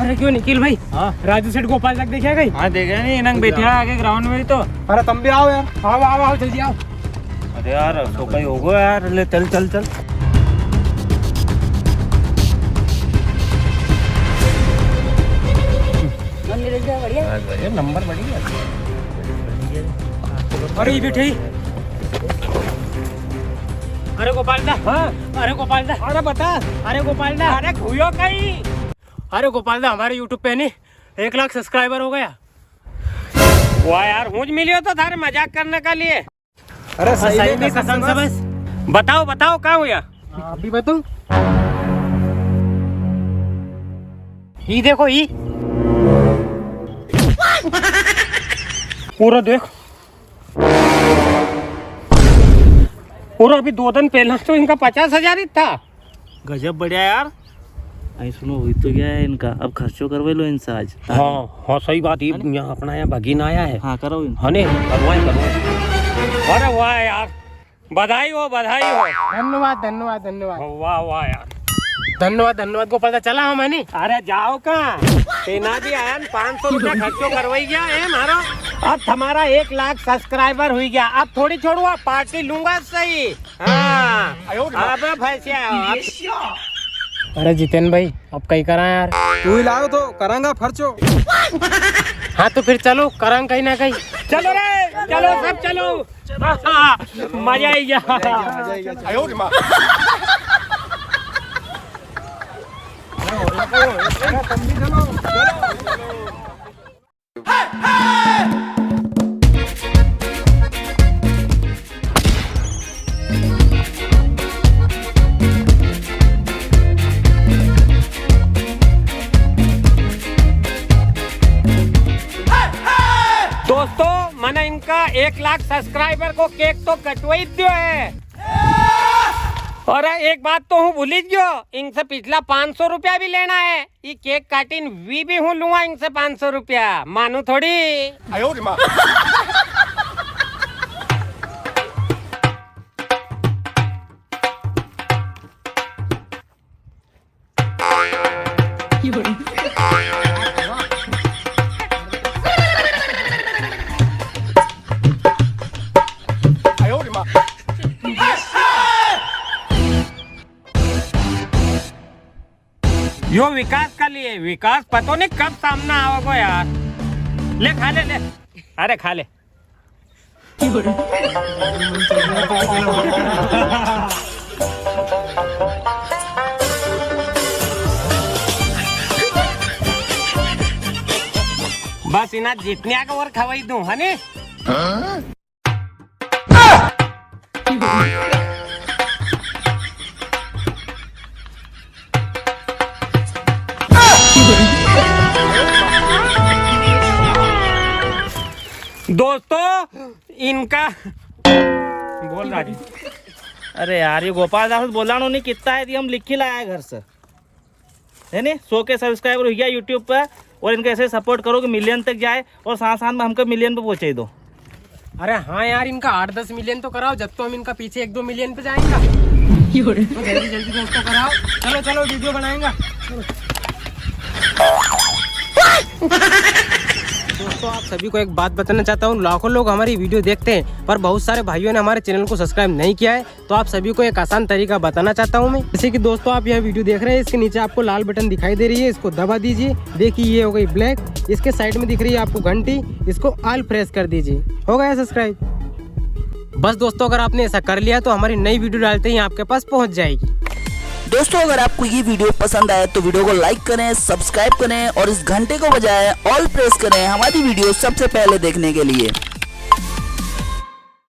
अरे क्यों निखिल भाई? हाँ राजू सेठ गोपाल तक देखा गई? हाँ देखे नहीं, इनंग बैठे हैं आगे ग्राउंड में ही तो। अरे तुम भी आओ यार। आओ आओ आओ जल्दी आओ। अरे यार तो कहीं होगा यार, ले चल चल चल। बढ़िया नंबर बढ़िया। अरे ये बैठे। अरे गोपाल दा। हाँ अरे गोपाल दा। अरे बता। अरे गोपाल दा। अरे खुयो कहीं। अरे गोपाल दा हमारे यूट्यूब पे नहीं 1 लाख सब्सक्राइबर हो गया। वाह यार मुझ मिलियो तो थारे मजाक करने का लिए। अरे सही में कसम से बस। बताओ बताओ क्या हुआ? अभी बताऊं? ये देखो ये पूरा देख, पूरा अभी 2 दिन पहले तो इनका 50,000 ही था। गजब बढ़िया यार। आई सुनो हुई तो क्या है इनका, अब खर्चो करवे लो इनसे आज। हाँ हाँ सही बात। ये यहाँ अपना यहाँ भगीन आया है। हाँ करो हाँ नहीं करवाए करवाए। अरे वाह यार, बधाई हो बधाई हो। धन्यवाद धन्यवाद धन्यवाद वाह वाह यार, धन्यवाद धन्यवाद गोपाल दा। चला हम है नहीं। अरे जाओ का तेना भी आया 500 रुपया खर्चो करवाई गया है मारो। अब हमारा 1 लाख सब्सक्राइबर हुई गया। अब थोड़ी छोड़ूंगा, पार्टी लूंगा सही। हाँ अब फैसे। अरे जितेन भाई अब कहीं करा यार। तू ही लाओ तो करांगा खर्चो। हाँ तो फिर चलो करांग कहीं ना कहीं। चलो रे चलो सब चलो। हाँ, मजा आई गया। दोस्तों मैंने इनका 1 लाख सब्सक्राइबर को केक तो कटवाई दियो है। और एक बात तो हूँ भूली गयो, इनसे पिछला 500 रुपया भी लेना है। ये केक काटिन भी हूँ लूंगा इनसे 500 रुपया, मानू थोड़ी। यो विकास का लिए, विकास पता नहीं कब सामना आओगे यार। ले खा ले ले। अरे खा ले। बस इना जितने का और खवाई दूं है नी। दोस्तों इनका बोल रहा जी। अरे यार ये गोपाल दास बोला नहीं कितना है, हम लिख ही लाया घर से है नहीं। 100 के सब्सक्राइबर हो गया यूट्यूब पर, और इनका ऐसे सपोर्ट करो कि मिलियन तक जाए, और साथ साथ में हमको मिलियन पे पहुंचे दो। अरे हाँ यार इनका 8-10 मिलियन तो कराओ, जब तो हम इनका पीछे 1-2 मिलियन पे जाएंगे। तो जल्दी जल्दी दोस्तों कराओ। चलो चलो वीडियो बनाएंगे। दोस्तों आप सभी को एक बात बताना चाहता हूँ, लाखों लोग हमारी वीडियो देखते हैं पर बहुत सारे भाइयों ने हमारे चैनल को सब्सक्राइब नहीं किया है। तो आप सभी को एक आसान तरीका बताना चाहता हूँ मैं। जैसे कि दोस्तों आप यह वीडियो देख रहे हैं, इसके नीचे आपको लाल बटन दिखाई दे रही है, इसको दबा दीजिए। देखिए ये हो गई ब्लैक। इसके साइड में दिख रही है आपको घंटी, इसको ऑल प्रेस कर दीजिए। हो गया सब्सक्राइब। बस दोस्तों अगर आपने ऐसा कर लिया तो हमारी नई वीडियो डालते ही आपके पास पहुँच जाएगी। दोस्तों अगर आपको ये वीडियो पसंद आए तो वीडियो को लाइक करें, सब्सक्राइब करें और इस घंटे को बजाय ऑल प्रेस करें हमारी वीडियो सबसे पहले देखने के लिए।